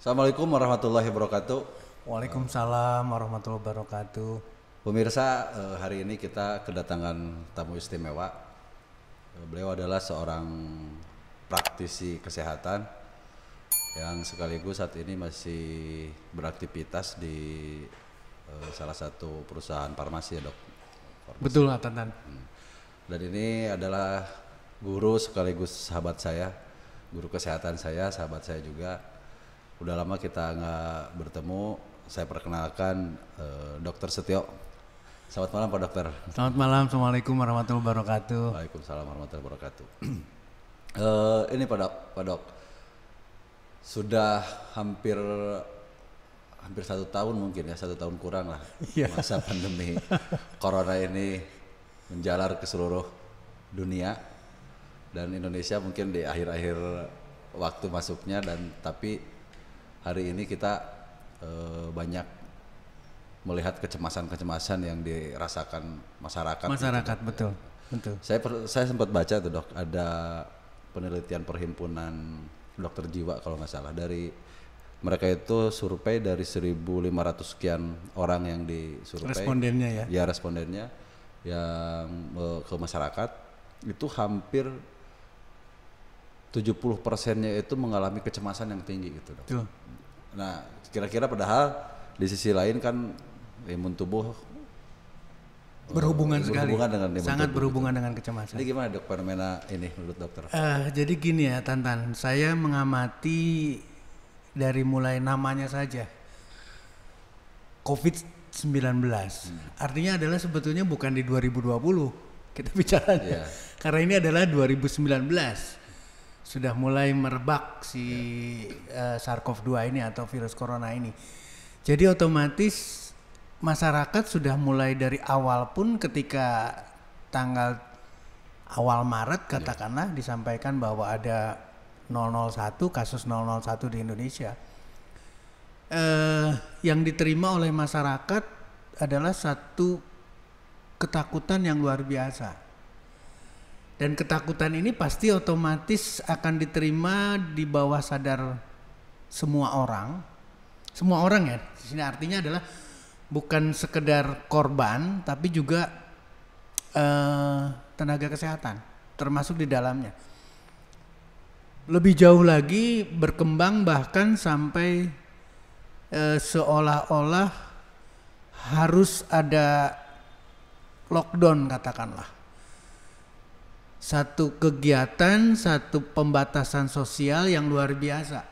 Assalamualaikum warahmatullahi wabarakatuh. Waalaikumsalam warahmatullahi wabarakatuh. Pemirsa, hari ini kita kedatangan tamu istimewa. Beliau adalah seorang praktisi kesehatan yang sekaligus saat ini masih beraktivitas di salah satu perusahaan farmasi ya dok. Farmasi. Betul Tantan. Dan ini adalah guru sekaligus sahabat saya, guru kesehatan saya, sahabat saya juga. Udah lama kita nggak bertemu. Saya perkenalkan Dr. Setio. Selamat malam Pak Dokter. Selamat malam, Assalamualaikum warahmatullahi wabarakatuh. Waalaikumsalam warahmatullahi wabarakatuh. Ini Pak Dok, sudah hampir 1 tahun mungkin ya, 1 tahun kurang lah masa pandemi corona ini menjalar ke seluruh dunia dan Indonesia mungkin di akhir-akhir waktu masuknya, dan tapi hari ini kita banyak melihat kecemasan yang dirasakan masyarakat. Masyarakat gitu. betul. Saya sempat baca tuh dok, ada penelitian perhimpunan dokter jiwa kalau nggak salah, dari mereka itu survei dari 1.500 sekian orang yang disurvei. Respondennya ya? Ya respondennya yang ke masyarakat itu hampir 70%-nya itu mengalami kecemasan yang tinggi gitu dok. Betul. Nah kira-kira padahal di sisi lain kan imun tubuh berhubungan sekali, dengan imun sangat tubuh, berhubungan gitu. dengan kecemasan. Jadi gimana dok fenomena ini menurut dokter? Jadi gini ya Tantan, saya mengamati dari mulai namanya saja COVID-19. Artinya adalah sebetulnya bukan di 2020 kita bicaranya, karena ini adalah 2019. Sudah mulai merebak si SARS-CoV-2 ini atau virus corona ini. Jadi otomatis masyarakat sudah mulai dari awal pun ketika tanggal awal Maret katakanlah disampaikan bahwa ada 001 kasus 001 di Indonesia. Yang diterima oleh masyarakat adalah satu ketakutan yang luar biasa. Dan ketakutan ini pasti otomatis akan diterima di bawah sadar semua orang. Semua orang ya. Di sini artinya adalah bukan sekedar korban, tapi juga tenaga kesehatan termasuk di dalamnya. Lebih jauh lagi berkembang bahkan sampai seolah-olah harus ada lockdown katakanlah. Satu kegiatan, satu pembatasan sosial yang luar biasa.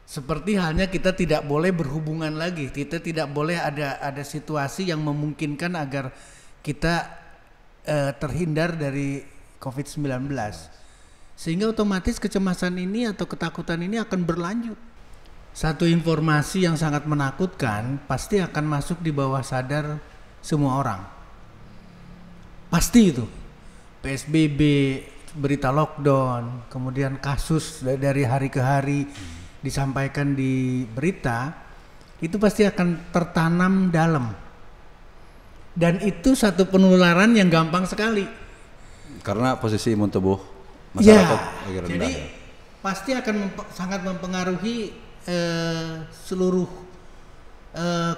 Seperti halnya kita tidak boleh berhubungan lagi, kita tidak boleh ada situasi yang memungkinkan agar kita terhindar dari COVID-19. Sehingga otomatis kecemasan ini atau ketakutan ini akan berlanjut. Satu informasi yang sangat menakutkan pasti akan masuk di bawah sadar semua orang. Pasti itu. PSBB, berita lockdown, kemudian kasus dari hari ke hari disampaikan di berita, itu pasti akan tertanam dalam. Dan itu satu penularan yang gampang sekali. Karena posisi imun tubuh masyarakat lagi rendah. Jadi pasti akan sangat mempengaruhi seluruh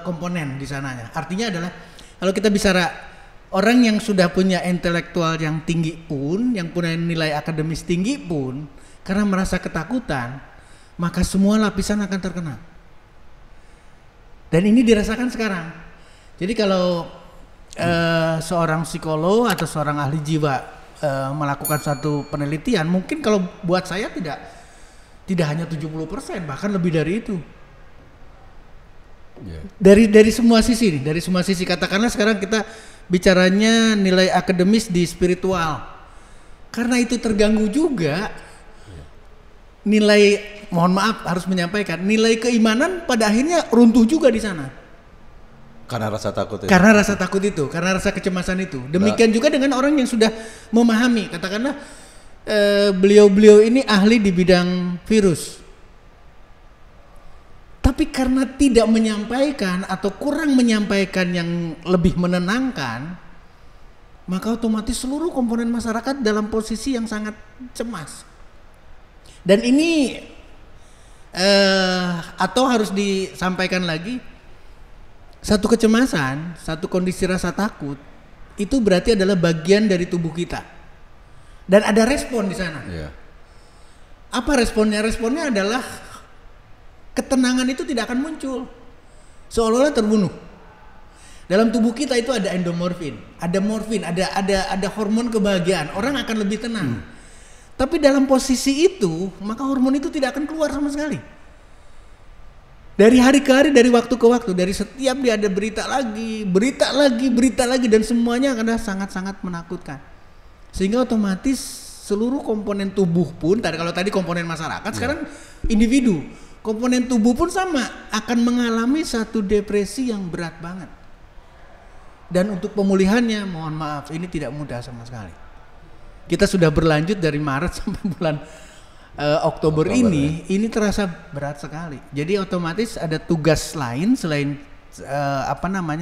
komponen di sananya. Artinya adalah kalau kita bicara orang yang sudah punya intelektual yang tinggi pun, yang punya nilai akademis tinggi pun, karena merasa ketakutan, maka semua lapisan akan terkena. Dan ini dirasakan sekarang. Jadi kalau seorang psikolog atau seorang ahli jiwa melakukan suatu penelitian, mungkin kalau buat saya tidak hanya 70%, bahkan lebih dari itu. Dari semua sisi nih, dari semua sisi. Katakanlah sekarang kita bicaranya nilai akademis di spiritual. Karena itu terganggu juga. Nilai, mohon maaf harus menyampaikan, nilai keimanan pada akhirnya runtuh juga di sana. Karena rasa takut itu. Karena rasa takut itu, karena rasa kecemasan itu. Demikian juga dengan orang yang sudah memahami, katakanlah beliau-beliau ini ahli di bidang virus. Tapi karena tidak menyampaikan atau kurang menyampaikan yang lebih menenangkan, maka otomatis seluruh komponen masyarakat dalam posisi yang sangat cemas. Dan ini Atau harus disampaikan lagi, satu kecemasan, satu kondisi rasa takut itu berarti adalah bagian dari tubuh kita dan ada respon di sana. Yeah. Apa responnya? Responnya adalah ketenangan itu tidak akan muncul, seolah-olah terbunuh. Dalam tubuh kita itu ada endomorfin, ada morfin, ada hormon kebahagiaan. Orang akan lebih tenang. Tapi dalam posisi itu, maka hormon itu tidak akan keluar sama sekali. Dari hari ke hari, dari waktu ke waktu, dari setiap dia ada berita lagi, dan semuanya akan sangat-sangat menakutkan. Sehingga otomatis seluruh komponen tubuh pun, kalau tadi komponen masyarakat, sekarang individu, komponen tubuh pun sama, akan mengalami satu depresi yang berat banget. Dan untuk pemulihannya, mohon maaf, ini tidak mudah sama sekali. Kita sudah berlanjut dari Maret sampai bulan Oktober ini terasa berat sekali. Jadi otomatis ada tugas lain selain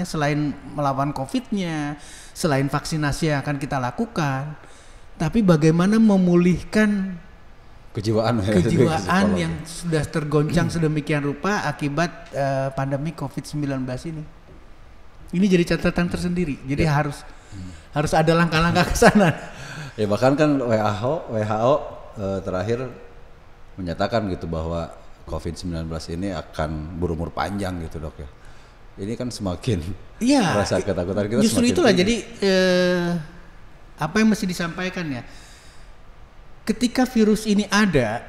selain melawan COVID-nya, selain vaksinasi yang akan kita lakukan, tapi bagaimana memulihkan kejiwaan yang sudah tergoncang sedemikian rupa akibat pandemi COVID-19 ini. Ini jadi catatan tersendiri. Jadi harus ada langkah-langkah ke sana. Ya bahkan kan WHO terakhir menyatakan gitu bahwa COVID-19 ini akan berumur panjang gitu dok ya. Ini kan semakin merasa ketakutan kita. Justru itulah tinggi. Jadi apa yang mesti disampaikan ya. Ketika virus ini ada,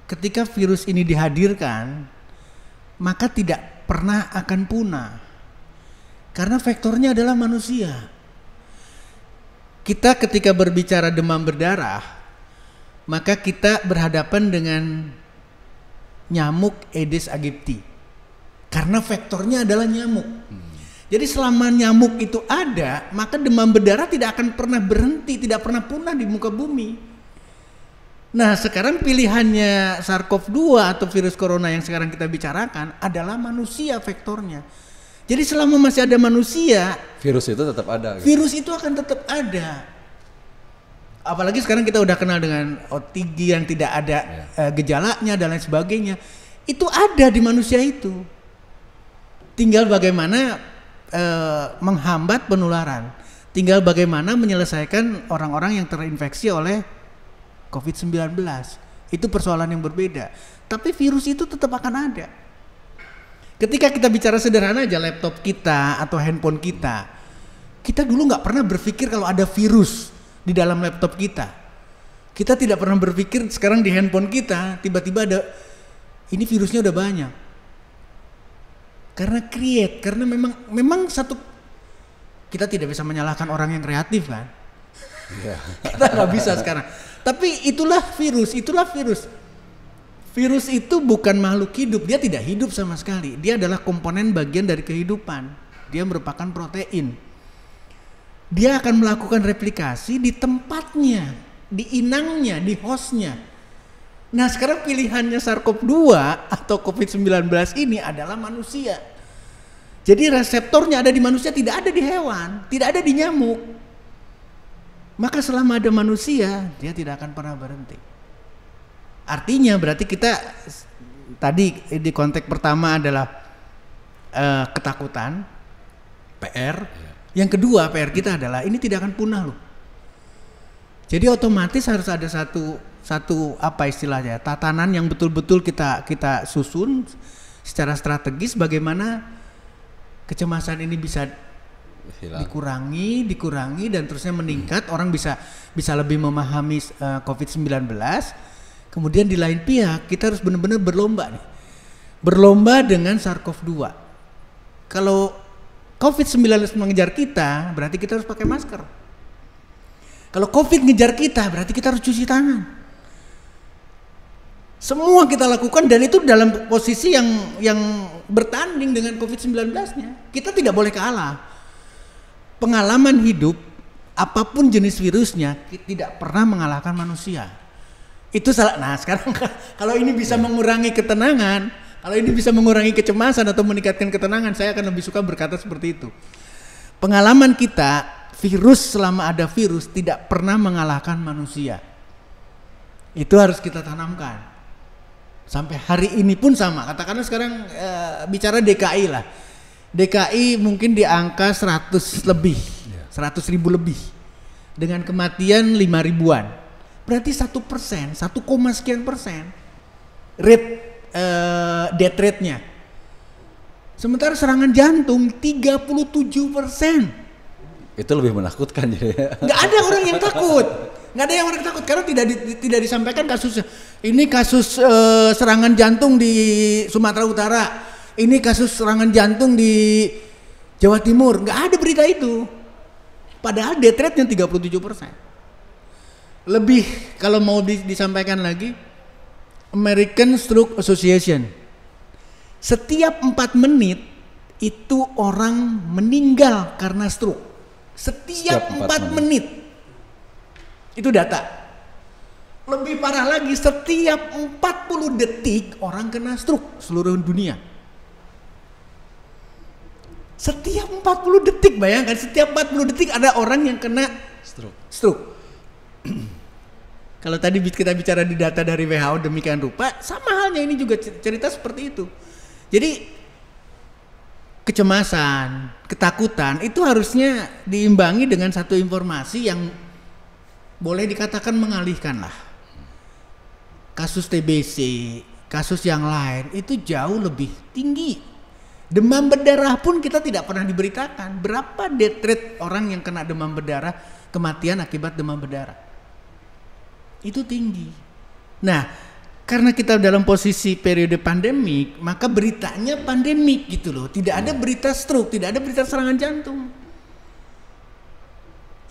ketika virus ini dihadirkan, maka tidak pernah akan punah. Karena vektornya adalah manusia. Kita ketika berbicara demam berdarah, maka kita berhadapan dengan nyamuk Aedes aegypti. Karena vektornya adalah nyamuk. Jadi selama nyamuk itu ada, maka demam berdarah tidak akan pernah berhenti, tidak pernah punah di muka bumi. Nah sekarang pilihannya SARS-CoV-2 atau virus corona yang sekarang kita bicarakan adalah manusia vektornya. Jadi selama masih ada manusia, virus itu tetap ada. Gitu. Virus itu akan tetap ada. Apalagi sekarang kita udah kenal dengan OTG yang tidak ada gejalanya dan lain sebagainya. Itu ada di manusia itu. Tinggal bagaimana menghambat penularan. Tinggal bagaimana menyelesaikan orang-orang yang terinfeksi oleh COVID-19. Itu persoalan yang berbeda. Tapi virus itu tetap akan ada. Ketika kita bicara sederhana aja, laptop kita atau handphone kita dulu nggak pernah berpikir kalau ada virus di dalam laptop kita. Kita tidak pernah berpikir sekarang di handphone kita tiba-tiba ada, ini virusnya udah banyak. Karena memang satu, kita tidak bisa menyalahkan orang yang kreatif kan. Kita nggak bisa sekarang. Tapi itulah virus. Virus itu bukan makhluk hidup, dia tidak hidup sama sekali. Dia adalah komponen bagian dari kehidupan. Dia merupakan protein. Dia akan melakukan replikasi di tempatnya, di inangnya, di hostnya. Nah sekarang pilihannya SARS-CoV-2 atau COVID-19 ini adalah manusia. Jadi reseptornya ada di manusia, tidak ada di hewan, tidak ada di nyamuk. Maka selama ada manusia, dia tidak akan pernah berhenti. Artinya berarti kita tadi di konteks pertama adalah ketakutan, PR. Yang kedua PR kita adalah ini tidak akan punah loh. Jadi otomatis harus ada satu apa istilahnya, tatanan yang betul-betul kita susun secara strategis bagaimana kecemasan ini bisa dikurangi dan terusnya meningkat. Orang bisa lebih memahami COVID-19. Kemudian di lain pihak kita harus benar-benar berlomba dengan SARS-CoV-2. Kalau COVID-19 mengejar kita, berarti kita harus pakai masker. Kalau COVID ngejar kita, berarti kita harus cuci tangan. Semua kita lakukan dan itu dalam posisi yang bertanding dengan COVID-19-nya. Kita tidak boleh kalah. Pengalaman hidup, apapun jenis virusnya, tidak pernah mengalahkan manusia. Itu salah. Nah sekarang kalau ini bisa mengurangi ketenangan, kalau ini bisa mengurangi kecemasan atau meningkatkan ketenangan, saya akan lebih suka berkata seperti itu. Pengalaman kita, virus selama ada virus tidak pernah mengalahkan manusia. Itu harus kita tanamkan. Sampai hari ini pun sama. Katakanlah sekarang bicara DKI lah. DKI mungkin di angka 100 lebih, 100 ribu lebih. Dengan kematian 5 ribuan. Berarti 1%, 1, sekian persen. Death rate-nya. Sementara serangan jantung 37%. Itu lebih menakutkan ya. Nggak ada orang yang takut. Nggak ada yang orang takut karena tidak disampaikan kasusnya. Ini kasus serangan jantung di Sumatera Utara. Ini kasus serangan jantung di Jawa Timur. Nggak ada berita itu. Padahal death rate-nya 37%. Lebih kalau mau disampaikan lagi, American Stroke Association. Setiap 4 menit itu orang meninggal karena stroke. Setiap 4 menit. Itu data. Lebih parah lagi, setiap 40 detik orang kena stroke seluruh dunia. Setiap 40 detik, bayangkan setiap 40 detik ada orang yang kena stroke. Kalau tadi kita bicara di data dari WHO demikian rupa, sama halnya ini juga cerita seperti itu. Jadi kecemasan, ketakutan itu harusnya diimbangi dengan satu informasi yang boleh dikatakan mengalihkan lah. Kasus TBC, kasus yang lain itu jauh lebih tinggi. Demam berdarah pun kita tidak pernah diberitakan. Berapa death rate orang yang kena demam berdarah, kematian akibat demam berdarah. Itu tinggi. Nah, karena kita dalam posisi periode pandemik, maka beritanya pandemik gitu loh. Tidak ada berita stroke, tidak ada berita serangan jantung.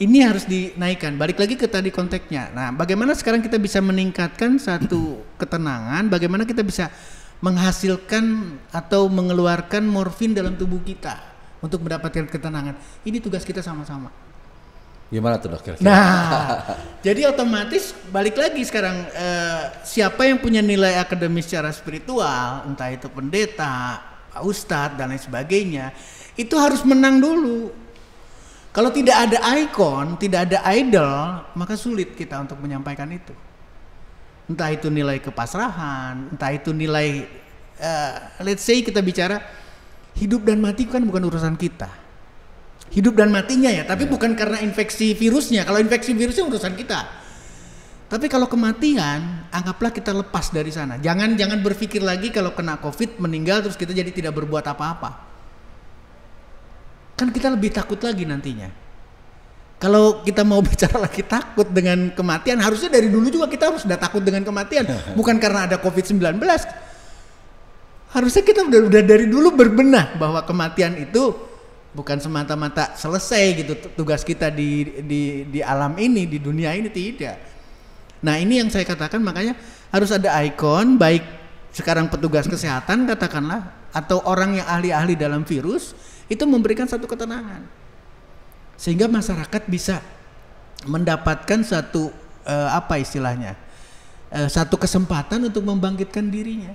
Ini harus dinaikkan. Balik lagi ke tadi konteksnya. Nah, bagaimana sekarang kita bisa meningkatkan satu ketenangan, bagaimana kita bisa menghasilkan atau mengeluarkan morfin dalam tubuh kita untuk mendapatkan ketenangan. Ini tugas kita sama-sama. Gimana tuh dok kira-kira? Nah, jadi otomatis balik lagi sekarang siapa yang punya nilai akademis secara spiritual, entah itu pendeta, ustadz dan lain sebagainya, itu harus menang dulu. Kalau tidak ada ikon, tidak ada idol, maka sulit kita untuk menyampaikan itu. Entah itu nilai kepasrahan, entah itu nilai, let's say kita bicara hidup dan mati kan bukan urusan kita. Hidup dan matinya ya, tapi bukan karena infeksi virusnya. Kalau infeksi virusnya urusan kita. Tapi kalau kematian, anggaplah kita lepas dari sana. Jangan berpikir lagi kalau kena COVID meninggal terus kita jadi tidak berbuat apa-apa. Kan kita lebih takut lagi nantinya. Kalau kita mau bicara lagi takut dengan kematian, harusnya dari dulu juga kita harus sudah takut dengan kematian. Bukan karena ada COVID-19. Harusnya kita udah dari dulu berbenah bahwa kematian itu bukan semata-mata selesai gitu tugas kita di alam ini, di dunia ini, tidak. Nah, ini yang saya katakan, makanya harus ada ikon, baik sekarang petugas kesehatan katakanlah atau orang yang ahli-ahli dalam virus itu memberikan satu ketenangan. Sehingga masyarakat bisa mendapatkan satu apa istilahnya? Satu kesempatan untuk membangkitkan dirinya.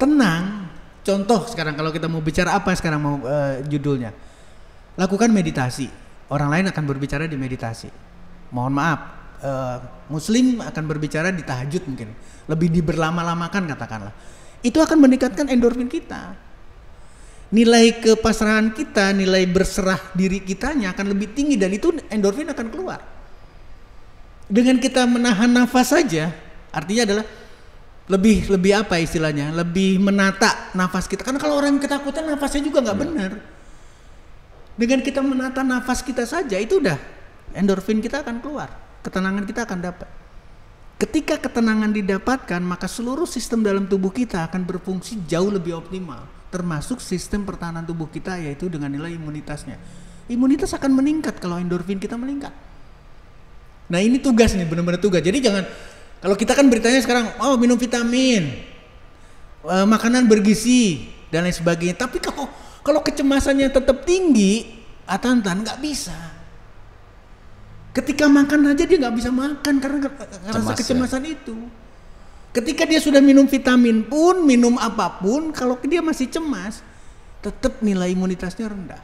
Tenang. Contoh sekarang kalau kita mau bicara apa sekarang mau judulnya, lakukan meditasi. Orang lain akan berbicara di meditasi. Mohon maaf, Muslim akan berbicara di tahajud mungkin, lebih diberlama-lamakan katakanlah. Itu akan meningkatkan endorfin kita. Nilai kepasrahan kita, nilai berserah diri kitanya akan lebih tinggi dan itu endorfin akan keluar. Dengan kita menahan nafas saja, artinya adalah lebih apa istilahnya, lebih menata nafas kita. Karena kalau orang ketakutan nafasnya juga nggak benar. Dengan kita menata nafas kita saja itu udah endorfin kita akan keluar, ketenangan kita akan dapat. Ketika ketenangan didapatkan, maka seluruh sistem dalam tubuh kita akan berfungsi jauh lebih optimal, termasuk sistem pertahanan tubuh kita yaitu dengan nilai imunitasnya. Imunitas akan meningkat kalau endorfin kita meningkat. Nah ini tugas nih, benar-benar tugas. Jadi jangan, kalau kita kan beritanya sekarang, oh minum vitamin, makanan bergizi dan lain sebagainya. Tapi kalau kecemasannya tetap tinggi, Atantan nggak bisa. Ketika makan aja dia nggak bisa makan karena rasa kecemasan itu. Ketika dia sudah minum vitamin pun, minum apapun, kalau dia masih cemas, tetap nilai imunitasnya rendah.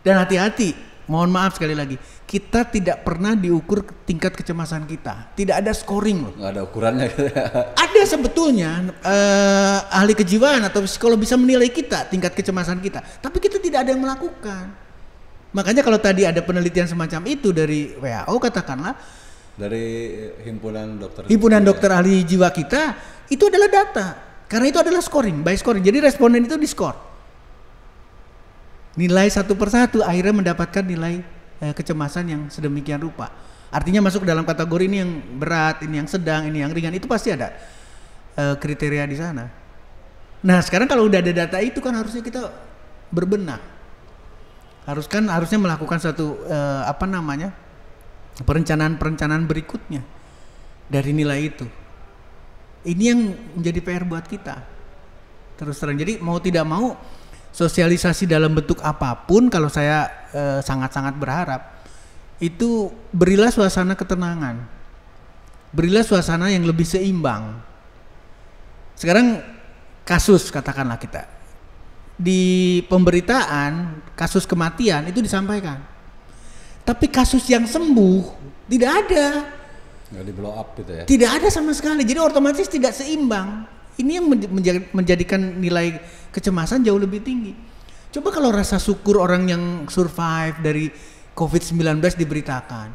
Dan hati-hati, mohon maaf sekali lagi, kita tidak pernah diukur tingkat kecemasan kita. Tidak ada scoring loh. Nggak ada ukurannya. Ada sebetulnya ahli kejiwaan atau psikolog bisa menilai kita tingkat kecemasan kita, tapi kita tidak ada yang melakukan. Makanya kalau tadi ada penelitian semacam itu dari WHO katakanlah, dari himpunan dokter ahli jiwa kita, itu adalah data. Karena itu adalah scoring, by scoring. Jadi responden itu di-score. Nilai satu persatu akhirnya mendapatkan nilai kecemasan yang sedemikian rupa. Artinya masuk dalam kategori ini yang berat, ini yang sedang, ini yang ringan, itu pasti ada kriteria di sana. Nah sekarang kalau udah ada data itu kan harusnya kita berbenah. Harusnya melakukan satu perencanaan berikutnya dari nilai itu. Ini yang menjadi PR buat kita. Terus terang. Jadi mau tidak mau sosialisasi dalam bentuk apapun, kalau saya sangat-sangat berharap itu berilah suasana ketenangan, berilah suasana yang lebih seimbang. Sekarang kasus katakanlah kita di pemberitaan kasus kematian itu disampaikan, tapi kasus yang sembuh tidak ada, nggak di blow up gitu ya, tidak ada sama sekali. Jadi otomatis tidak seimbang. Ini yang menjadikan nilai kecemasan jauh lebih tinggi. Coba kalau rasa syukur orang yang survive dari COVID-19 diberitakan,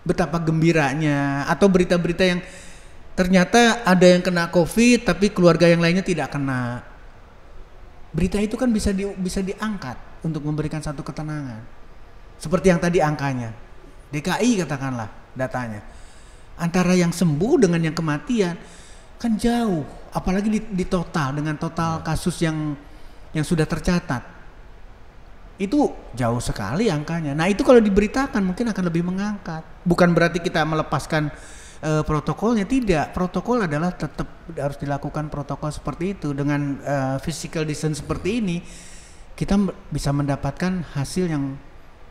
betapa gembiranya, atau berita-berita yang ternyata ada yang kena COVID tapi keluarga yang lainnya tidak kena. Berita itu kan bisa diangkat untuk memberikan satu ketenangan. Seperti yang tadi angkanya, DKI katakanlah datanya, antara yang sembuh dengan yang kematian kan jauh, apalagi di total dengan total kasus yang sudah tercatat itu jauh sekali angkanya. Nah itu kalau diberitakan mungkin akan lebih mengangkat. Bukan berarti kita melepaskan protokolnya, tidak. Protokol adalah tetap harus dilakukan protokol seperti itu. Dengan physical distance seperti ini kita bisa mendapatkan hasil yang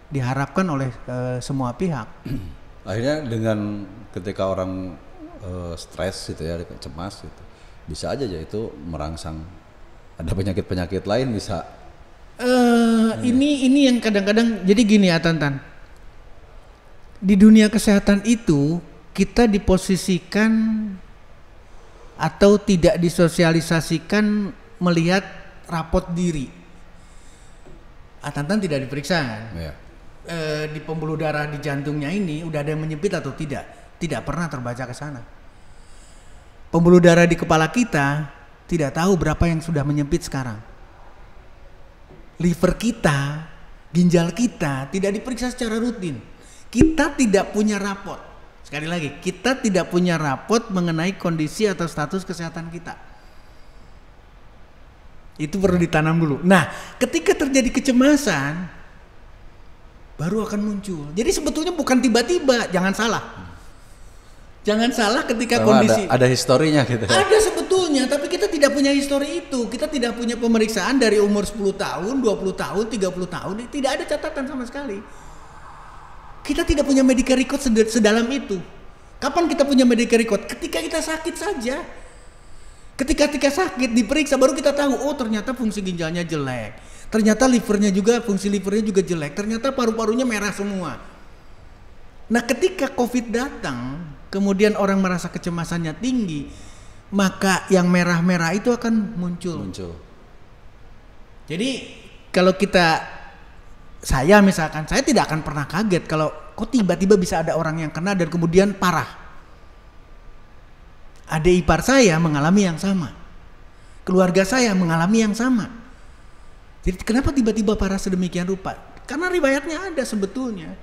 diharapkan oleh semua pihak. Akhirnya dengan ketika orang stres gitu ya, cemas gitu, bisa aja ya itu merangsang ada penyakit-penyakit lain bisa. Ini yang kadang-kadang jadi gini ya Tantan. Di dunia kesehatan itu kita diposisikan atau tidak disosialisasikan melihat rapot diri. Tantan tidak diperiksa kan? Ya. Di pembuluh darah di jantungnya ini udah ada yang menyempit atau tidak? Tidak pernah terbaca ke sana. Pembuluh darah di kepala kita tidak tahu berapa yang sudah menyempit sekarang. Liver kita, ginjal kita tidak diperiksa secara rutin. Kita tidak punya rapot. Sekali lagi, kita tidak punya rapot mengenai kondisi atau status kesehatan kita. Itu perlu ditanam dulu. Nah, ketika terjadi kecemasan, baru akan muncul. Jadi sebetulnya bukan tiba-tiba, jangan salah. Jangan salah ketika kondisi ada historinya gitu. Ada sebetulnya, tapi kita tidak punya histori itu. Kita tidak punya pemeriksaan dari umur 10 tahun, 20 tahun, 30 tahun, tidak ada catatan sama sekali. Kita tidak punya medical record sedalam itu. Kapan kita punya medical record? Ketika kita sakit saja. Ketika sakit diperiksa baru kita tahu, oh ternyata fungsi ginjalnya jelek. Ternyata fungsi livernya juga jelek. Ternyata paru-parunya merah semua. Nah, ketika COVID datang, kemudian orang merasa kecemasannya tinggi, maka yang merah-merah itu akan muncul. Jadi kalau saya misalkan, saya tidak akan pernah kaget kalau kok tiba-tiba bisa ada orang yang kena dan kemudian parah. Adik ipar saya mengalami yang sama, keluarga saya mengalami yang sama. Jadi kenapa tiba-tiba parah sedemikian rupa? Karena riwayatnya ada sebetulnya.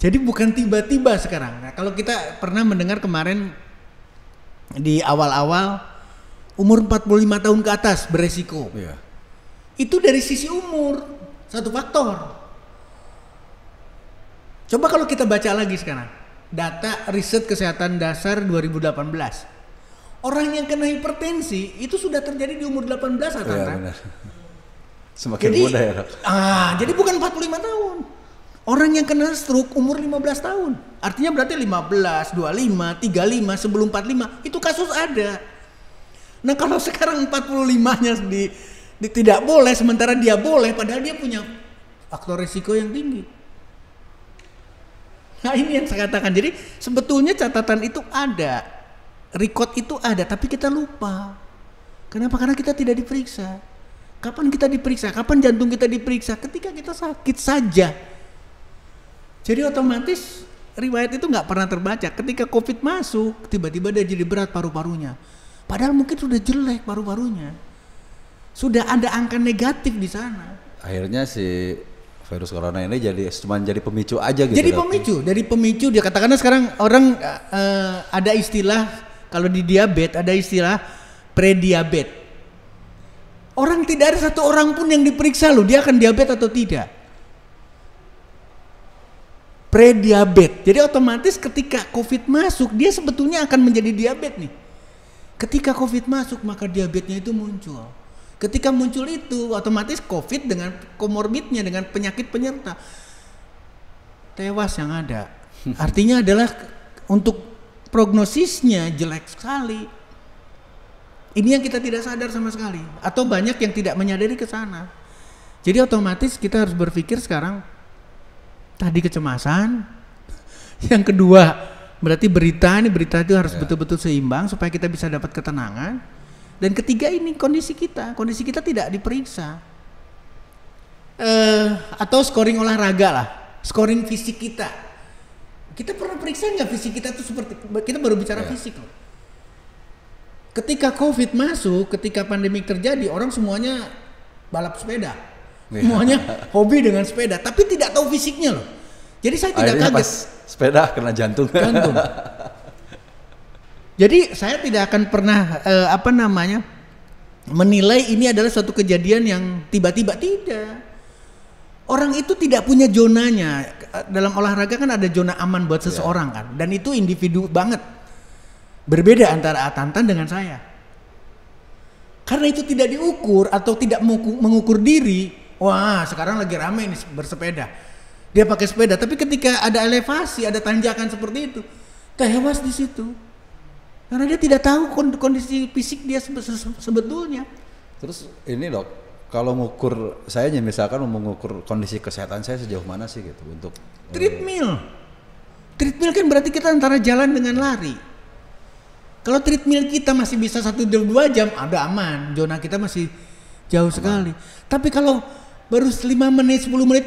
Jadi bukan tiba-tiba sekarang. Nah, kalau kita pernah mendengar kemarin di awal-awal umur 45 tahun ke atas beresiko. Iya. Itu dari sisi umur, satu faktor. Coba kalau kita baca lagi sekarang, data riset kesehatan dasar 2018. Orang yang kena hipertensi itu sudah terjadi di umur 18 atau benar. Semakin muda ya, Dok. Jadi bukan 45 tahun. Orang yang kena stroke umur 15 tahun. Artinya berarti 15, 25, 35 sebelum 45 itu kasus ada. Nah, kalau sekarang 45-nya tidak boleh sementara dia boleh padahal dia punya faktor risiko yang tinggi. Nah ini yang saya katakan, jadi sebetulnya catatan itu ada, record itu ada, tapi kita lupa. Kenapa? Karena kita tidak diperiksa. Kapan kita diperiksa? Kapan jantung kita diperiksa? Ketika kita sakit saja. Jadi otomatis riwayat itu nggak pernah terbaca. Ketika COVID masuk, tiba-tiba dia jadi berat paru-parunya. Padahal mungkin sudah jelek paru-parunya. Sudah ada angka negatif di sana. Akhirnya si virus corona ini cuma jadi pemicu aja gitu. Jadi pemicu, dia katakanlah sekarang orang ada istilah, kalau di diabetes ada istilah prediabetes. Orang tidak ada satu orang pun yang diperiksa loh, dia akan diabetes atau tidak. Prediabetes. Jadi otomatis ketika COVID masuk, dia sebetulnya akan menjadi diabetes nih. Ketika COVID masuk, maka diabetesnya itu muncul. Ketika muncul itu, otomatis COVID dengan komorbidnya, dengan penyakit penyerta, tewas yang ada. Artinya adalah untuk prognosisnya jelek sekali. Ini yang kita tidak sadar sama sekali, atau banyak yang tidak menyadari ke sana. Jadi otomatis kita harus berpikir sekarang, tadi kecemasan, yang kedua berarti berita itu harus betul-betul seimbang supaya kita bisa dapat ketenangan. Dan ketiga ini kondisi kita tidak diperiksa. Atau scoring olahraga lah, scoring fisik kita. Kita pernah periksa nggak fisik kita tuh seperti, kita baru bicara fisik loh. Ketika COVID masuk, ketika pandemi terjadi, orang semuanya balap sepeda, semuanya hobi dengan sepeda, tapi tidak tahu fisiknya loh. Jadi saya tidak kaget. Pas sepeda kena jantung. Jadi saya tidak akan pernah menilai ini adalah suatu kejadian yang tiba-tiba, tidak. Orang itu tidak punya zonanya. Dalam olahraga kan ada zona aman buat seseorang kan, dan itu individu banget. Berbeda antara Atantan dengan saya. Karena itu tidak diukur atau tidak mengukur diri. Wah, sekarang lagi ramai nih bersepeda. Dia pakai sepeda, tapi ketika ada elevasi, ada tanjakan seperti itu, tewas di situ. Karena dia tidak tahu kondisi fisik dia sebetulnya. Terus ini dok, kalau mengukur, saya misalkan mengukur kondisi kesehatan saya sejauh mana sih gitu untuk treadmill. Treadmill kan berarti kita antara jalan dengan lari. Kalau treadmill kita masih bisa 1-2 jam, ada aman, zona kita masih jauh sekali. Tapi kalau baru 5 menit, 10 menit,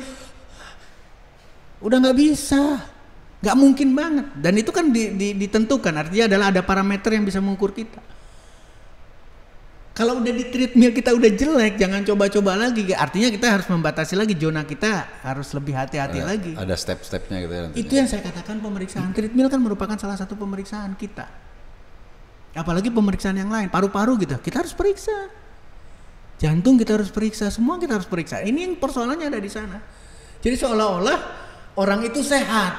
udah nggak bisa, nggak mungkin banget. Dan itu kan ditentukan, artinya adalah ada parameter yang bisa mengukur kita. Kalau udah di treadmill kita udah jelek, jangan coba-coba lagi. Artinya kita harus membatasi lagi, zona kita harus lebih hati-hati lagi. Ada step-stepnya gitu ya. Itu yang saya katakan pemeriksaan treadmill kan merupakan salah satu pemeriksaan kita. Apalagi pemeriksaan yang lain, paru-paru gitu, kita harus periksa. Jantung kita harus periksa, semua kita harus periksa. Ini yang persoalannya ada di sana. Jadi seolah-olah orang itu sehat,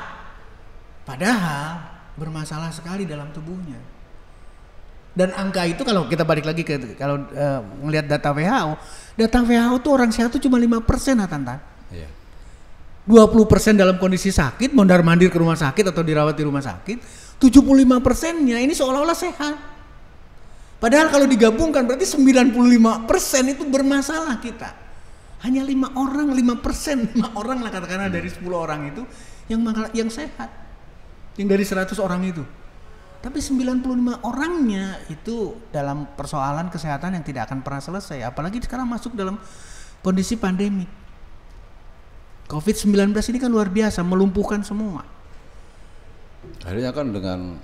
padahal bermasalah sekali dalam tubuhnya. Dan angka itu kalau kita balik lagi kalau melihat data WHO tuh orang sehat tuh cuma 5% Tantan. Iya. 20% dalam kondisi sakit, mondar-mandir ke rumah sakit atau dirawat di rumah sakit. 75%-nya ini seolah-olah sehat. Padahal kalau digabungkan berarti 95% itu bermasalah kita. Hanya 5 orang lah katakanlah dari 10 orang itu yang sehat. Yang dari 100 orang itu. Tapi 95 orangnya itu dalam persoalan kesehatan yang tidak akan pernah selesai. Apalagi sekarang masuk dalam kondisi pandemi. COVID-19 ini kan luar biasa, melumpuhkan semua. Akhirnya kan dengan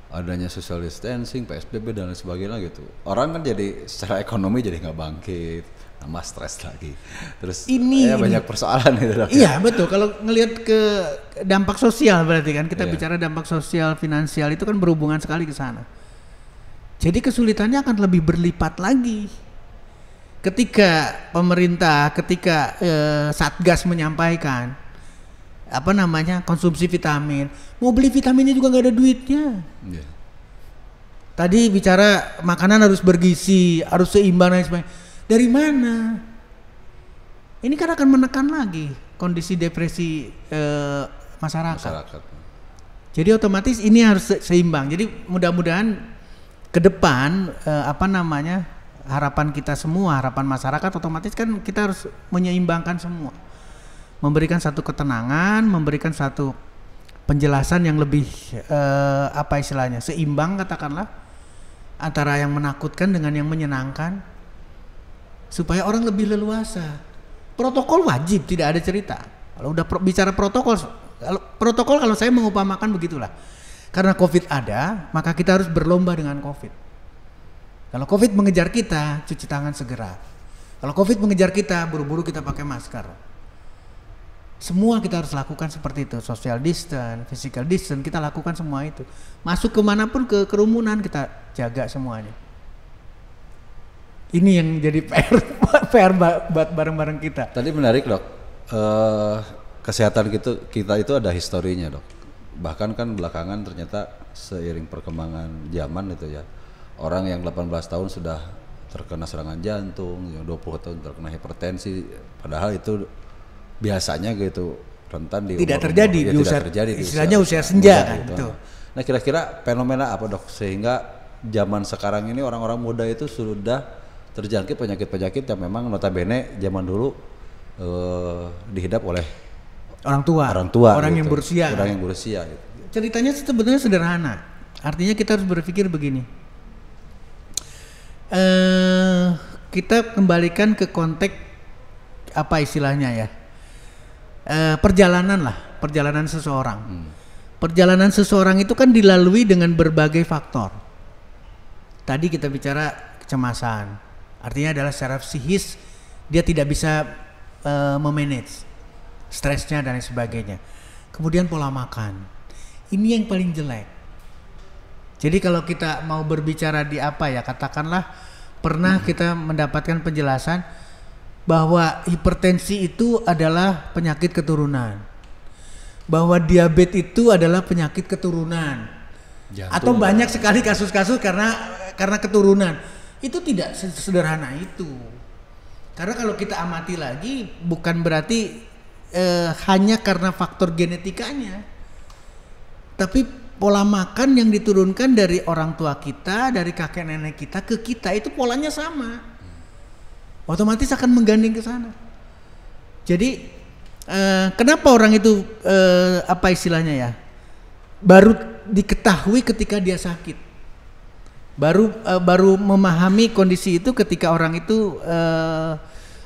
adanya social distancing, PSBB dan lain sebagainya gitu, orang kan jadi secara ekonomi jadi nggak bangkit, tambah stres lagi. Terus banyak persoalan gitu. Iya betul. Kalau ngelihat ke dampak sosial berarti kan kita bicara dampak sosial finansial itu kan berhubungan sekali ke sana. Jadi kesulitannya akan lebih berlipat lagi. Ketika pemerintah, Satgas menyampaikan konsumsi vitamin, mau beli vitaminnya juga nggak ada duitnya. Tadi bicara makanan harus bergizi, harus seimbang dan sebagainya. Dari mana? Ini kan akan menekan lagi kondisi depresi masyarakat. Jadi otomatis ini harus seimbang. Jadi mudah-mudahan ke depan harapan kita semua, harapan masyarakat, otomatis kan kita harus menyeimbangkan semua. Memberikan satu ketenangan, memberikan satu penjelasan yang lebih apa istilahnya, seimbang katakanlah, antara yang menakutkan dengan yang menyenangkan, supaya orang lebih leluasa. Protokol wajib, tidak ada cerita. Kalau udah bicara protokol kalau saya mengupamakan begitulah. Karena COVID ada, maka kita harus berlomba dengan COVID. Kalau COVID mengejar kita, cuci tangan segera. Kalau COVID mengejar kita, buru-buru kita pakai masker. Semua kita harus lakukan seperti itu. Social distance, physical distance, kita lakukan semua itu. Masuk kemanapun ke kerumunan, kita jaga semuanya. Ini yang jadi PR bareng-bareng kita. Tadi menarik dok, kesehatan kita itu ada historinya dok. Bahkan kan belakangan ternyata seiring perkembangan zaman itu ya, orang yang 18 tahun sudah terkena serangan jantung, yang 20 tahun terkena hipertensi, padahal itu biasanya gitu rentan di tidak umur, terjadi ya, di tidak usia, terjadi di istilahnya usia senja kan, gitu. betul. Nah kira-kira fenomena apa dok sehingga zaman sekarang ini orang-orang muda itu sudah terjangkit penyakit-penyakit yang memang notabene zaman dulu dihidap oleh orang tua orang gitu. yang berusia. Orang yang berusia gitu. Ceritanya sebetulnya sederhana. Artinya kita harus berpikir begini. Kita kembalikan ke konteks apa istilahnya ya? Perjalanan seseorang. Perjalanan seseorang itu kan dilalui dengan berbagai faktor. Tadi kita bicara kecemasan. Artinya adalah secara psikis dia tidak bisa memanage stresnya dan sebagainya. Kemudian pola makan, ini yang paling jelek. Jadi kalau kita mau berbicara di apa ya, katakanlah pernah kita mendapatkan penjelasan bahwa hipertensi itu adalah penyakit keturunan, bahwa diabetes itu adalah penyakit keturunan, jantung. Atau banyak sekali kasus-kasus karena keturunan. Itu tidak sederhana itu. Karena kalau kita amati lagi, bukan berarti hanya karena faktor genetikanya, tapi pola makan yang diturunkan dari orang tua kita, dari kakek nenek kita ke kita itu polanya sama, otomatis akan menggandeng ke sana. Jadi kenapa orang itu apa istilahnya ya, baru diketahui ketika dia sakit, baru memahami kondisi itu ketika orang itu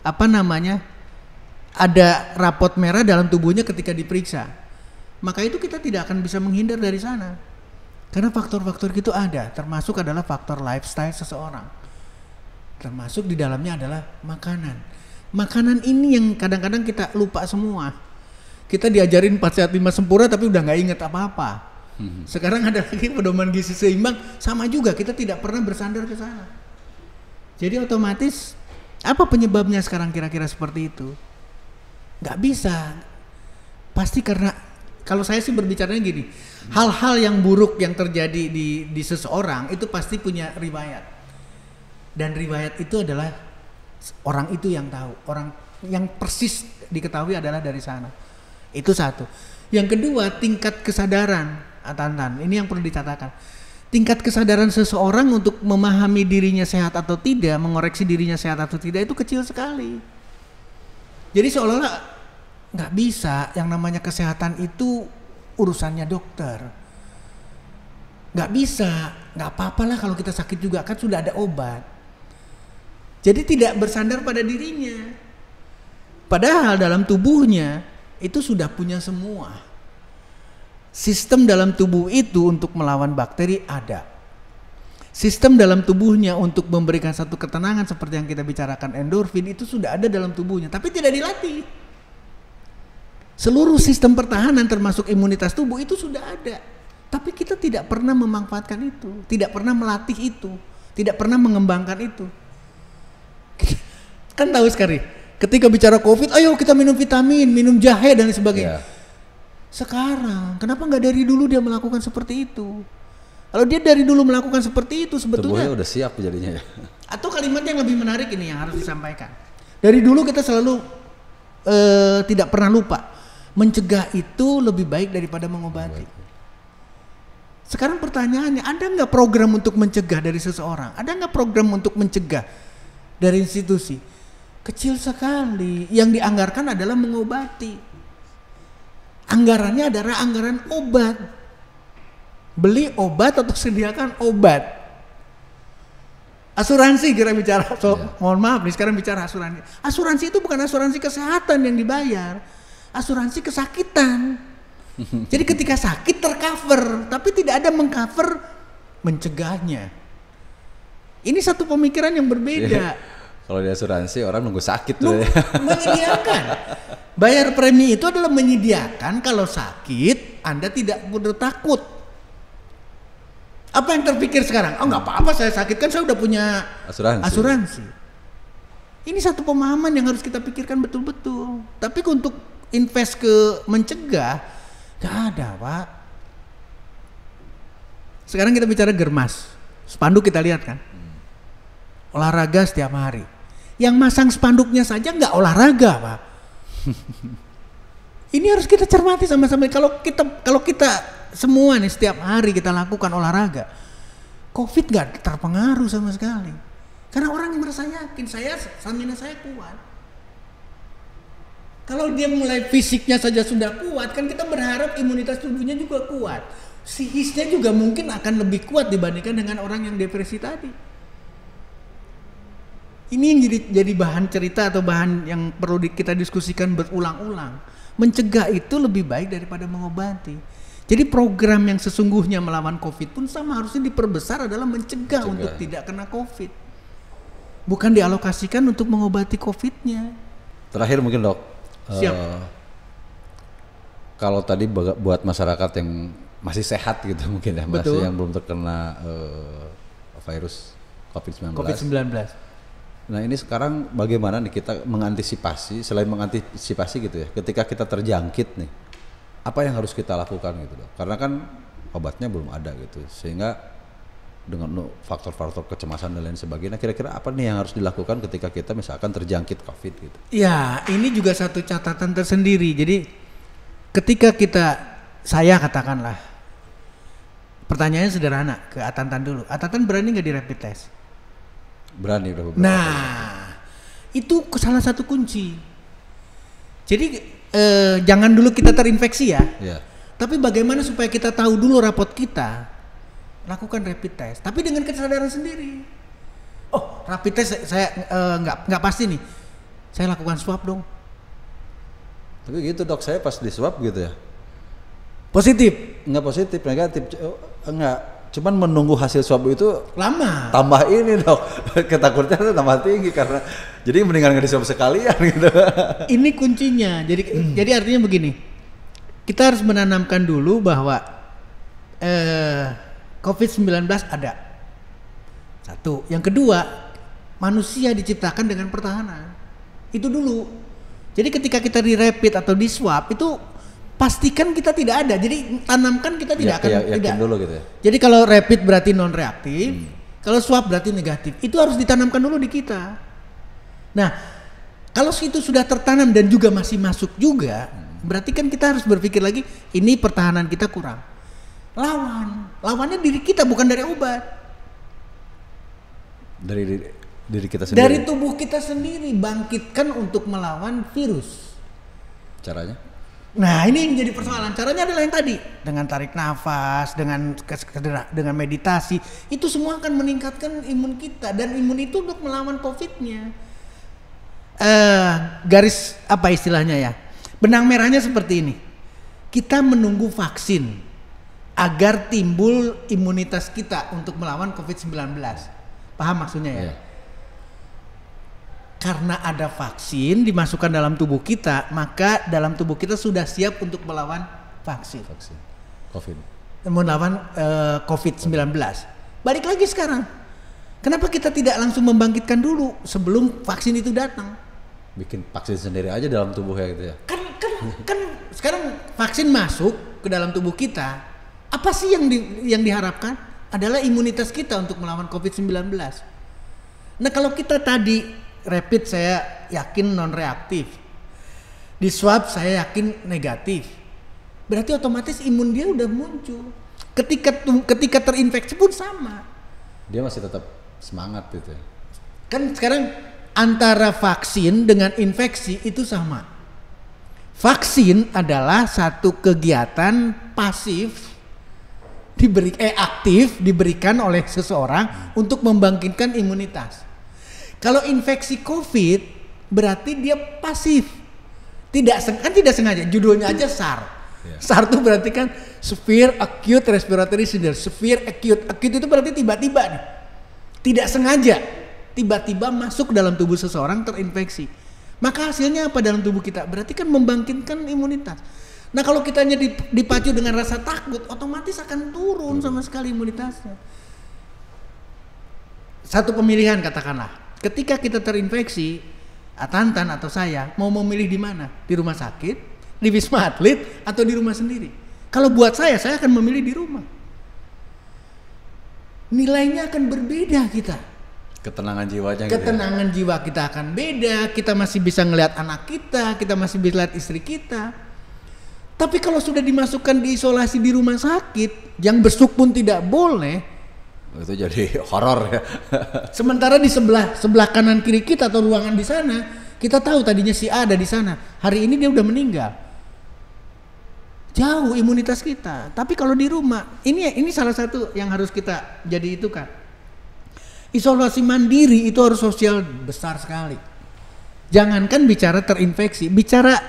apa namanya, ada rapot merah dalam tubuhnya ketika diperiksa. Maka itu kita tidak akan bisa menghindar dari sana. Karena faktor-faktor itu ada, termasuk adalah faktor lifestyle seseorang. Termasuk di dalamnya adalah makanan. Makanan ini yang kadang-kadang kita lupa semua. Kita diajarin 4 sehat 5 sempurna tapi udah gak inget apa-apa. Sekarang ada lagi pedoman gizi seimbang, sama juga kita tidak pernah bersandar ke sana. Jadi otomatis apa penyebabnya sekarang kira-kira seperti itu? Gak bisa. Pasti karena, kalau saya sih berbicaranya gini, hal-hal yang buruk yang terjadi di seseorang itu pasti punya riwayat. Dan riwayat itu adalah orang itu yang tahu, orang yang persis diketahui adalah dari sana. Itu satu. Yang kedua, tingkat kesadaran, Tantan, ini yang perlu dicatatkan. Tingkat kesadaran seseorang untuk memahami dirinya sehat atau tidak, mengoreksi dirinya sehat atau tidak itu kecil sekali. Jadi seolah-olah nggak bisa, yang namanya kesehatan itu urusannya dokter. Nggak bisa, nggak apa-apalah kalau kita sakit juga, kan sudah ada obat. Jadi tidak bersandar pada dirinya. Padahal dalam tubuhnya itu sudah punya semua. Sistem dalam tubuh itu untuk melawan bakteri ada. Sistem dalam tubuhnya untuk memberikan satu ketenangan seperti yang kita bicarakan endorfin itu sudah ada dalam tubuhnya, tapi tidak dilatih. Seluruh sistem pertahanan termasuk imunitas tubuh itu sudah ada, tapi kita tidak pernah memanfaatkan itu, tidak pernah melatih itu, tidak pernah mengembangkan itu. Kan tahu sekali, ketika bicara COVID, ayo kita minum vitamin, minum jahe dan sebagainya. Sekarang, kenapa nggak dari dulu dia melakukan seperti itu? Kalau dia dari dulu melakukan seperti itu sebetulnya tubuhnya udah siap jadinya ya. Atau kalimat yang lebih menarik ini yang harus disampaikan. Dari dulu kita selalu tidak pernah lupa, mencegah itu lebih baik daripada mengobati. Sekarang pertanyaannya, ada nggak program untuk mencegah dari seseorang? Ada nggak program untuk mencegah dari institusi. Kecil sekali. Yang dianggarkan adalah mengobati. Anggarannya adalah anggaran obat. Beli obat atau sediakan obat. Asuransi kita bicara, mohon maaf nih sekarang bicara asuransi. Asuransi itu bukan asuransi kesehatan yang dibayar, asuransi kesakitan. Jadi ketika sakit tercover, tapi tidak ada mengcover mencegahnya. Ini satu pemikiran yang berbeda. Kalau di asuransi orang nunggu sakit tuh. Menyediakan. Bayar premi itu adalah menyediakan kalau sakit Anda tidak perlu takut. Apa yang terpikir sekarang? Oh nggak apa-apa saya sakit kan saya udah punya asuransi. Ini satu pemahaman yang harus kita pikirkan betul-betul. Tapi untuk invest ke mencegah nggak ada Pak. Sekarang kita bicara germas. Spanduk kita lihat kan. Olahraga setiap hari. Yang masang spanduknya saja nggak olahraga Pak. Ini harus kita cermati sama-sama. Kalau kita semua nih setiap hari kita lakukan olahraga, COVID nggak terpengaruh sama sekali. Karena orang yang merasa yakin, stamina saya kuat. Kalau dia mulai fisiknya saja sudah kuat, kan kita berharap imunitas tubuhnya juga kuat. Psikisnya juga mungkin akan lebih kuat dibandingkan dengan orang yang depresi tadi. Ini yang jadi bahan cerita atau bahan yang perlu kita diskusikan berulang-ulang. Mencegah itu lebih baik daripada mengobati. Jadi program yang sesungguhnya melawan COVID pun sama harusnya diperbesar adalah mencegah untuk tidak kena COVID. Bukan dialokasikan untuk mengobati COVID-nya. Terakhir mungkin Dok. Siap. Kalau tadi buat masyarakat yang masih sehat gitu mungkin ya, masih yang belum terkena virus COVID-19. Nah ini sekarang bagaimana nih kita mengantisipasi, selain mengantisipasi gitu ya, ketika kita terjangkit nih, apa yang harus kita lakukan gitu Dok? Karena kan obatnya belum ada gitu, sehingga dengan faktor-faktor kecemasan dan lain sebagainya, kira-kira apa nih yang harus dilakukan ketika kita misalkan terjangkit COVID gitu? Ya, ini juga satu catatan tersendiri. Jadi ketika saya katakanlah, pertanyaannya sederhana ke Atantan dulu. Atantan berani nggak di rapid test? Berani udah beberapa. Nah, itu salah satu kunci. Jadi jangan dulu kita terinfeksi ya. Tapi bagaimana supaya kita tahu dulu rapot kita, lakukan rapid test. Tapi dengan kesadaran sendiri. Oh, rapid test saya nggak pasti nih. Saya lakukan swab dong. Tapi gitu Dok, saya pas di swab gitu ya. Positif? Enggak positif, negatif. Enggak. Cuman menunggu hasil swab itu lama. Tambah ini Dok, ketakutannya tambah tinggi karena jadi mendingan nggak di swab sekalian gitu. Ini kuncinya. Jadi artinya begini, kita harus menanamkan dulu bahwa COVID-19 ada. Satu. Yang kedua, manusia diciptakan dengan pertahanan. Itu dulu. Jadi ketika kita di rapid atau di swab itu pastikan kita tidak ada. Jadi tanamkan kita tidak akan tidak. Dulu gitu ya. Jadi kalau rapid berarti non reaktif, kalau swab berarti negatif. Itu harus ditanamkan dulu di kita. Nah, kalau itu sudah tertanam dan juga masih masuk juga, berarti kan kita harus berpikir lagi, ini pertahanan kita kurang. Lawannya diri kita bukan dari obat. Dari diri kita sendiri. Dari tubuh kita sendiri bangkitkan untuk melawan virus. Caranya? Nah ini yang jadi persoalan. Caranya adalah yang tadi, dengan tarik nafas, dengan meditasi, itu semua akan meningkatkan imun kita, dan imun itu untuk melawan COVID-nya. Garis apa istilahnya ya? Benang merahnya seperti ini. Kita menunggu vaksin agar timbul imunitas kita untuk melawan COVID-19. Paham maksudnya ya? Karena ada vaksin dimasukkan dalam tubuh kita, maka dalam tubuh kita sudah siap untuk melawan vaksin. Melawan COVID-19. Balik lagi sekarang. Kenapa kita tidak langsung membangkitkan dulu sebelum vaksin itu datang? Bikin vaksin sendiri aja dalam tubuhnya gitu ya. Kan sekarang vaksin masuk ke dalam tubuh kita. Apa sih yang diharapkan? Adalah imunitas kita untuk melawan COVID-19. Nah, kalau kita tadi rapid saya yakin non reaktif, di swab saya yakin negatif, berarti otomatis imun dia udah muncul. Ketika terinfeksi pun sama. Dia masih tetap semangat gitu ya. Kan sekarang antara vaksin dengan infeksi itu sama. Vaksin adalah satu kegiatan pasif aktif diberikan oleh seseorang untuk membangkitkan imunitas. Kalau infeksi COVID berarti dia pasif. Tidak sengaja, judulnya aja SAR. SAR itu berarti kan Severe Acute Respiratory Syndrome. Severe Acute itu berarti tiba-tiba nih. Tidak sengaja, tiba-tiba masuk dalam tubuh seseorang terinfeksi. Maka hasilnya apa dalam tubuh kita? Berarti kan membangkitkan imunitas. Nah kalau kitanya dipacu dengan rasa takut, otomatis akan turun sama sekali imunitasnya. Satu pemilihan katakanlah, ketika kita terinfeksi, Tantan atau saya mau memilih di mana? Di rumah sakit, di Wisma Atlet, atau di rumah sendiri? Kalau buat saya akan memilih di rumah. Nilainya akan berbeda kita. Ketenangan jiwanya. Ketenangan jiwa kita akan beda. Kita masih bisa ngelihat anak kita masih bisa lihat istri kita. Tapi kalau sudah dimasukkan di isolasi di rumah sakit, yang besuk pun tidak boleh, itu jadi horor ya. Sementara di sebelah kanan kiri kita atau ruangan di sana, kita tahu tadinya si A ada di sana, hari ini dia udah meninggal. Jauh imunitas kita. Tapi kalau di rumah, ini salah satu yang harus kita jadi itu kan. Isolasi mandiri itu harus sosial besar sekali. Jangankan bicara terinfeksi, bicara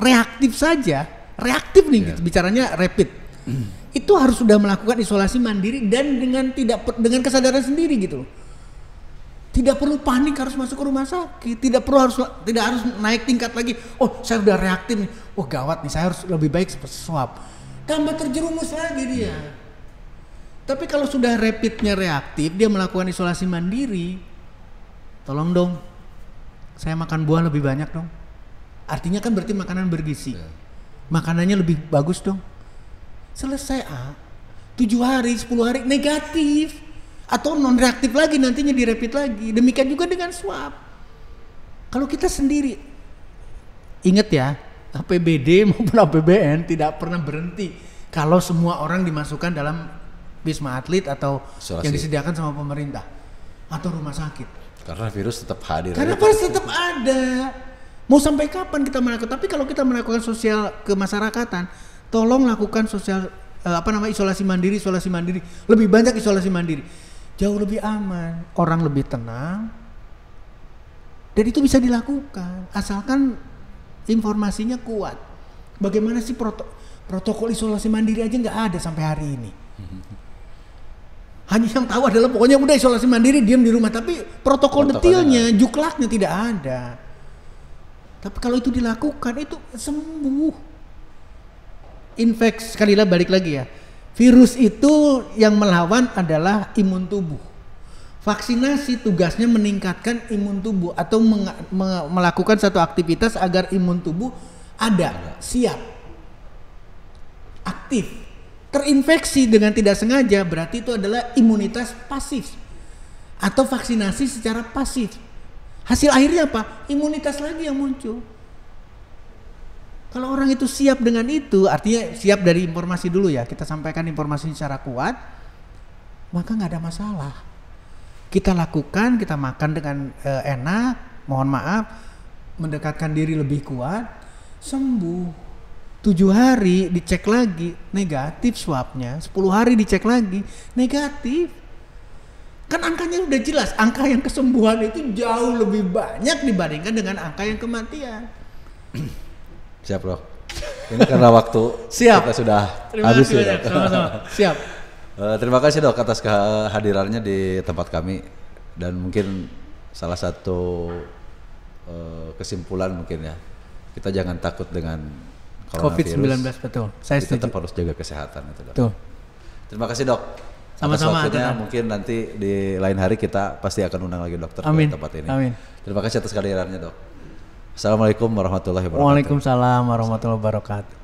reaktif saja. Reaktif nih, bicaranya rapid. Itu harus sudah melakukan isolasi mandiri dan dengan kesadaran sendiri gitu. Tidak perlu panik harus masuk ke rumah sakit, tidak harus naik tingkat lagi. Oh, saya udah reaktif nih. Oh, gawat nih, saya harus lebih baik swab. Tambah terjerumus lagi dia. Tapi kalau sudah rapidnya reaktif, dia melakukan isolasi mandiri. Tolong dong, saya makan buah lebih banyak dong. Artinya kan berarti makanan bergizi. Makanannya lebih bagus dong. Selesai 7 hari, 10 hari negatif. Atau non reaktif lagi, nantinya di rapid lagi. Demikian juga dengan swab. Kalau kita sendiri, ingat ya, APBD maupun APBN tidak pernah berhenti kalau semua orang dimasukkan dalam Wisma Atlet atau yang disediakan sama pemerintah atau rumah sakit. Karena virus tetap hadir. Karena virus tetap ada. Mau sampai kapan kita melakukan? Tapi kalau kita melakukan sosial kemasyarakatan, tolong lakukan isolasi mandiri. Lebih banyak isolasi mandiri. Jauh lebih aman, orang lebih tenang. Dan itu bisa dilakukan asalkan informasinya kuat. Bagaimana sih protokol isolasi mandiri aja nggak ada sampai hari ini. Hanya yang tahu adalah pokoknya udah isolasi mandiri, diam di rumah, tapi protokol detailnya, juklaknya tidak ada. Tapi kalau itu dilakukan itu sembuh. Infeksi, sekali lagi balik lagi ya. Virus itu yang melawan adalah imun tubuh. Vaksinasi tugasnya meningkatkan imun tubuh atau melakukan satu aktivitas agar imun tubuh ada, siap, aktif. Terinfeksi dengan tidak sengaja berarti itu adalah imunitas pasif atau vaksinasi secara pasif. Hasil akhirnya apa? Imunitas lagi yang muncul. Kalau orang itu siap dengan itu, artinya siap dari informasi dulu ya. Kita sampaikan informasi secara kuat, maka nggak ada masalah. Kita lakukan, kita makan dengan enak, mohon maaf, mendekatkan diri lebih kuat, sembuh. 7 hari dicek lagi, negatif swabnya. 10 hari dicek lagi, negatif. Kan angkanya udah jelas, angka yang kesembuhan itu jauh lebih banyak dibandingkan dengan angka yang kematian. Siap Dok. Ini karena waktu kita sudah habis ya Dok. Sama-sama. Siap. Terima kasih Dok atas kehadirannya di tempat kami. Dan mungkin salah satu kesimpulan mungkin ya, kita jangan takut dengan COVID-19, betul. Saya setuju. Tetap harus jaga kesehatan itu Dok. Betul. Terima kasih Dok. Sama-sama. Mungkin nanti di lain hari kita pasti akan undang lagi dokter ke tempat ini. Amin. Terima kasih atas kehadirannya Dok. Assalamualaikum warahmatullahi wabarakatuh. Waalaikumsalam warahmatullahi wabarakatuh.